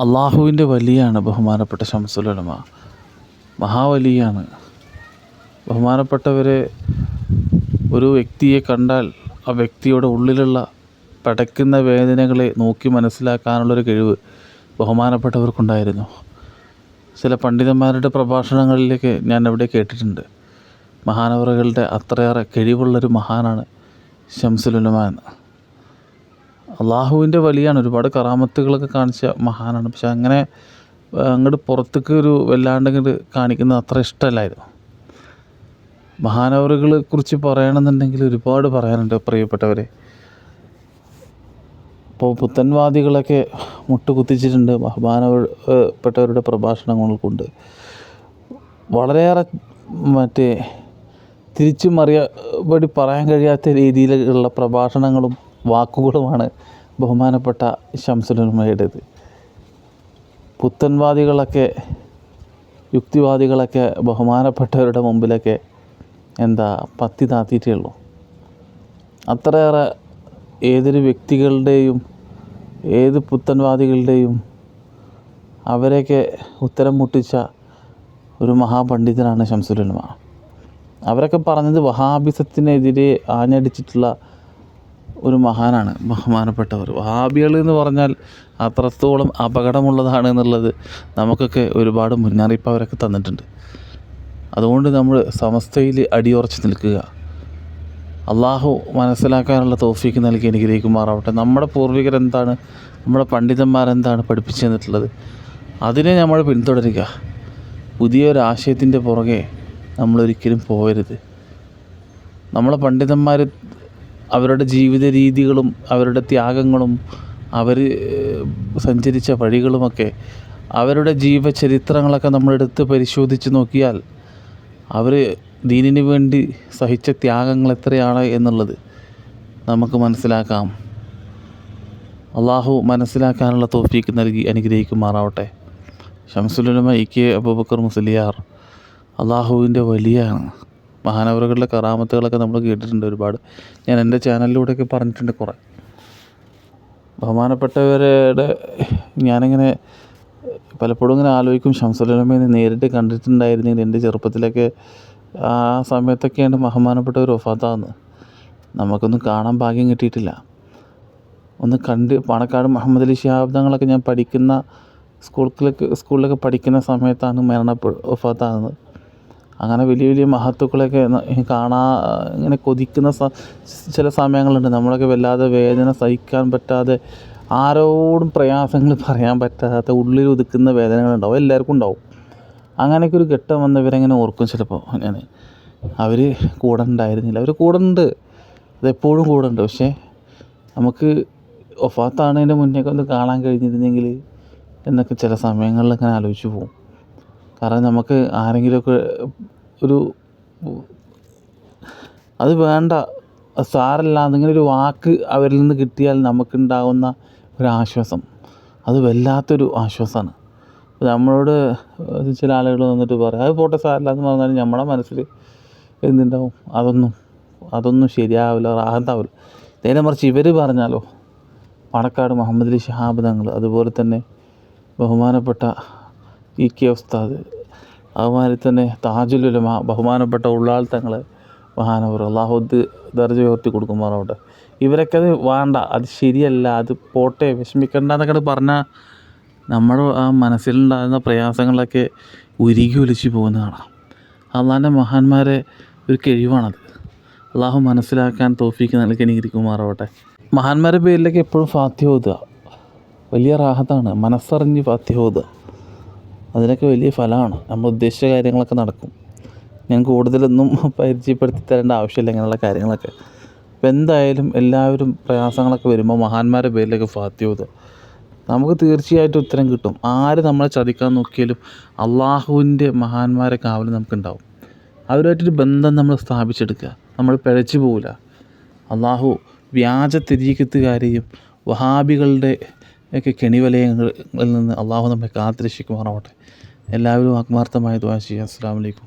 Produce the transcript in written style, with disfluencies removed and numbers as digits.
അള്ളാഹുവിൻ്റെ വലിയാണ് ബഹുമാനപ്പെട്ട ശംസുൽ ഉലമ. മഹാവലിയാണ്. ബഹുമാനപ്പെട്ടവരെ ഒരു വ്യക്തിയെ കണ്ടാൽ ആ വ്യക്തിയുടെ ഉള്ളിലുള്ള പടയ്ക്കുന്ന വേദനകളെ നോക്കി മനസ്സിലാക്കാനുള്ളൊരു കഴിവ് ബഹുമാനപ്പെട്ടവർക്കുണ്ടായിരുന്നു. ചില പണ്ഡിതന്മാരുടെ പ്രഭാഷണങ്ങളിലേക്ക് ഞാൻ അവിടെ കേട്ടിട്ടുണ്ട്. മഹാനവറുകളുടെ അത്രയേറെ കഴിവുള്ളൊരു മഹാനാണ് ശംസുൽ ഉലമ എന്ന്. അള്ളാഹുവിൻ്റെ വലിയാണ്, ഒരുപാട് കറാമത്തുകളൊക്കെ കാണിച്ച മഹാനാണ്. പക്ഷെ അങ്ങനെ അങ്ങോട്ട് പുറത്തേക്ക് ഒരു വല്ലാണ്ട് ഇങ്ങോട്ട് കാണിക്കുന്നത് അത്ര ഇഷ്ടമല്ലായിരുന്നു. മഹാനവറുകളെ കുറിച്ച് പറയണമെന്നുണ്ടെങ്കിൽ ഒരുപാട് പറയാനുണ്ട് പ്രിയപ്പെട്ടവരെ. ഇപ്പോൾ പുത്തൻവാദികളൊക്കെ മുട്ടുകുത്തിച്ചിട്ടുണ്ട് ബഹുമാനപ്പെട്ടവരുടെ പ്രഭാഷണങ്ങൾ കൊണ്ട്. വളരെയേറെ തിരിച്ചു മറിയപടി പറയാൻ കഴിയാത്ത രീതിയിലുള്ള പ്രഭാഷണങ്ങളും വാക്കുകളുമാണ് ബഹുമാനപ്പെട്ട ശംസുൽ ഉലമയുടേത്. പുത്തൻവാദികളൊക്കെ യുക്തിവാദികളൊക്കെ ബഹുമാനപ്പെട്ടവരുടെ മുമ്പിലൊക്കെ പത്തി താത്തിയിട്ടേ ഉള്ളൂ. അത്രയേറെ ഏതൊരു വ്യക്തികളുടെയും ഏത് പുത്തൻവാദികളുടെയും അവരെയൊക്കെ ഉത്തരം മുട്ടിച്ച ഒരു മഹാപണ്ഡിതനാണ് ശംസുൽ ഉലമ. അവരൊക്കെ പറഞ്ഞത് വഹാബിസത്തിനെതിരെ ആഞ്ഞടിച്ചിട്ടുള്ള ഒരു മഹാനാണ് ബഹുമാനപ്പെട്ടവർ. വഹാബികൾ എന്ന് പറഞ്ഞാൽ അത്രത്തോളം അപകടമുള്ളതാണ് എന്നുള്ളത് നമുക്കൊക്കെ ഒരുപാട് മുന്നറിയിപ്പ് അവരൊക്കെ തന്നിട്ടുണ്ട്. അതുകൊണ്ട് നമ്മൾ സമസ്തയിൽ അടിയുറച്ച് നിൽക്കുക. അള്ളാഹു മനസ്സിലാക്കാനുള്ള തൗഫീക്ക് നൽകി അനുഗ്രഹിക്കുമാറാവട്ടെ. നമ്മുടെ പൂർവികരെന്താണ്, നമ്മുടെ പണ്ഡിതന്മാരെന്താണ് പഠിപ്പിച്ചു തന്നിട്ടുള്ളത്, അതിനെ നമ്മൾ പിന്തുടരുക. പുതിയൊരാശയത്തിൻ്റെ പുറകെ നമ്മളൊരിക്കലും പോകരുത്. നമ്മളെ പണ്ഡിതന്മാർ അവരുടെ ജീവിത രീതികളും അവരുടെ ത്യാഗങ്ങളും അവർ സഞ്ചരിച്ച വഴികളുമൊക്കെ അവരുടെ ജീവചരിത്രങ്ങളൊക്കെ നമ്മളെടുത്ത് പരിശോധിച്ച് നോക്കിയാൽ അവർ ദീനിന് വേണ്ടി സഹിച്ച ത്യാഗങ്ങൾ എത്രയാണ് എന്നുള്ളത് നമുക്ക് മനസ്സിലാക്കാം. അള്ളാഹു മനസ്സിലാക്കാനുള്ള തൗഫീക്ക് നൽകി അനുഗ്രഹിക്കുമാറാവട്ടെ. ശംസുൽ ഉലമ ഇ.കെ. അബൂബക്കർ മുസ്ലിയാർ അള്ളാഹുവിൻ്റെ വലിയാണ്. മഹാനവറുകളുടെ കറാമത്തുകളൊക്കെ നമ്മൾ കേട്ടിട്ടുണ്ട് ഒരുപാട്. ഞാൻ എൻ്റെ ചാനലിലൂടെയൊക്കെ പറഞ്ഞിട്ടുണ്ട് കുറേ. ബഹുമാനപ്പെട്ടവരുടെ ഞാനിങ്ങനെ പലപ്പോഴും ഇങ്ങനെ ആലോചിക്കും, ശംസുൽ ഉലമയെ നേരിട്ട് കണ്ടിട്ടുണ്ടായിരുന്നെങ്കിൽ എൻ്റെ ചെറുപ്പത്തിലൊക്കെ ആ സമയത്തൊക്കെയാണ് ബഹുമാനപ്പെട്ടവർ വഫാത്താകുന്നത്. നമുക്കൊന്നും കാണാൻ ഭാഗ്യം കിട്ടിയിട്ടില്ല. ഒന്ന് കണ്ട് പാണക്കാട് മുഹമ്മദ് അലി ശിഹാബ് തങ്ങളൊക്കെ ഞാൻ പഠിക്കുന്ന സ്കൂളിലൊക്കെ പഠിക്കുന്ന സമയത്താണ് വഫാത്താകുന്നത്. അങ്ങനെ വലിയ വലിയ മഹത്തുക്കളൊക്കെ ഇങ്ങനെ കൊതിക്കുന്ന ചില സമയങ്ങളുണ്ട്. നമ്മളൊക്കെ വല്ലാതെ വേദന സഹിക്കാൻ പറ്റാതെ, ആരോടും പ്രയാസങ്ങൾ പറയാൻ പറ്റാത്ത, ഉള്ളിൽ ഒതുക്കുന്ന വേദനകളുണ്ടാവും. എല്ലാവർക്കും ഉണ്ടാവും. അങ്ങനെയൊക്കെ ഒരു ഘട്ടം വന്നവരങ്ങനെ ഓർക്കും ചിലപ്പോൾ. അവർ കൂടെ ഉണ്ടായിരുന്നില്ല. അവർ കൂടെ ഉണ്ട്, അതെപ്പോഴും കൂടെ ഉണ്ട്. പക്ഷേ നമുക്ക് വഫാത്താണതിൻ്റെ മുന്നേയൊക്കെ ഒന്ന് കാണാൻ കഴിഞ്ഞിരുന്നെങ്കിൽ എന്നൊക്കെ ചില സമയങ്ങളിൽ അങ്ങനെ ആലോചിച്ച് പോകും. കാരണം നമുക്ക് ആരെങ്കിലുമൊക്കെ അത് വേണ്ട, സാരല്ല എന്നിങ്ങനെ ഒരു വാക്ക് അവരിൽ നിന്ന് കിട്ടിയാൽ നമുക്കുണ്ടാകുന്ന ഒരാശ്വാസം, അത് വല്ലാത്തൊരു ആശ്വാസമാണ്. നമ്മളോട് ചില ആളുകൾ വന്നിട്ട് പറയും അത് പോട്ടെ സാരല്ല എന്ന് പറഞ്ഞാൽ നമ്മുടെ മനസ്സിൽ എന്തുണ്ടാവും, അതൊന്നും ശരിയാവില്ല, റാഹത്താവില്ല. നേരെ മറിച്ച് ഇവർ പറഞ്ഞാലോ, പാണക്കാട് മുഹമ്മദ് അലി ശിഹാബ് തങ്ങൾ, അതുപോലെ തന്നെ ബഹുമാനപ്പെട്ട ഇ.കെ. ഉസ്താദ്, അതുമാതിരി തന്നെ താജുൽ ഉലമ, ബഹുമാനപ്പെട്ട ഉള്ളാൾ തങ്ങൾ, മഹാനവർ അള്ളാഹു ദർജ ഉയർത്തി കൊടുക്കുമാറാവട്ടെ. ഇവരൊക്കെ അത് വേണ്ട, അത് ശരിയല്ല, അത് പോട്ടെ, വിഷമിക്കണ്ട എന്നൊക്കെ പറഞ്ഞാൽ നമ്മുടെ ആ മനസ്സിലുണ്ടാകുന്ന പ്രയാസങ്ങളൊക്കെ ഉരുകി ഒലിച്ച് പോകുന്നതാണ്. അള്ളാഹിൻ്റെ മഹാന്മാരെ ഒരു കഴിവാണത്. അള്ളാഹു മനസ്സിലാക്കാൻ തൗഫീക്ക് നൽകി അനുഗ്രഹിക്കുമാറാവട്ടെ. മഹാന്മാരുടെ പേരിലൊക്കെ എപ്പോഴും ഫാത്തിഹ ഓതുക വലിയ റാഹത്താണ്. മനസ്സറിഞ്ഞ് ഫാത്തിഹ ഓതുക, അതിനൊക്കെ വലിയ ഫലമാണ്. നമ്മൾ ഉദ്ദേശിച്ച കാര്യങ്ങളൊക്കെ നടക്കും. ഞാൻ കൂടുതലൊന്നും പരിചയപ്പെടുത്തി തരേണ്ട ആവശ്യമില്ല ഇങ്ങനെയുള്ള കാര്യങ്ങളൊക്കെ. അപ്പോൾ എന്തായാലും എല്ലാവരും പ്രയാസങ്ങളൊക്കെ വരുമ്പോൾ മഹാന്മാരുടെ പേരിലൊക്കെ ഫാത്തിഹ ഓതുക, നമുക്ക് തീർച്ചയായിട്ടും ഉത്തരം കിട്ടും. ആര് നമ്മളെ ചതിക്കാൻ നോക്കിയാലും അള്ളാഹുവിൻ്റെ മഹാന്മാരെ കാവൽ നമുക്കുണ്ടാവും. അവരുമായിട്ടൊരു ബന്ധം നമ്മൾ സ്ഥാപിച്ചെടുക്കുക, നമ്മൾ പിഴച്ചു പോവില്ല. അള്ളാഹു വ്യാജ തെരീക്കത്തുകാരെയും വഹാബികളുടെ ഒക്കെ കെണിവലയങ്ങളിൽ നിന്ന് അള്ളാഹു നമ്മെ കാത്തുരക്ഷിക്കുമാറാവട്ടെ. എല്ലാവരും ആത്മാർത്ഥമായി ദുആ ചെയ്യുക. അസ്സലാമു അലൈക്കും.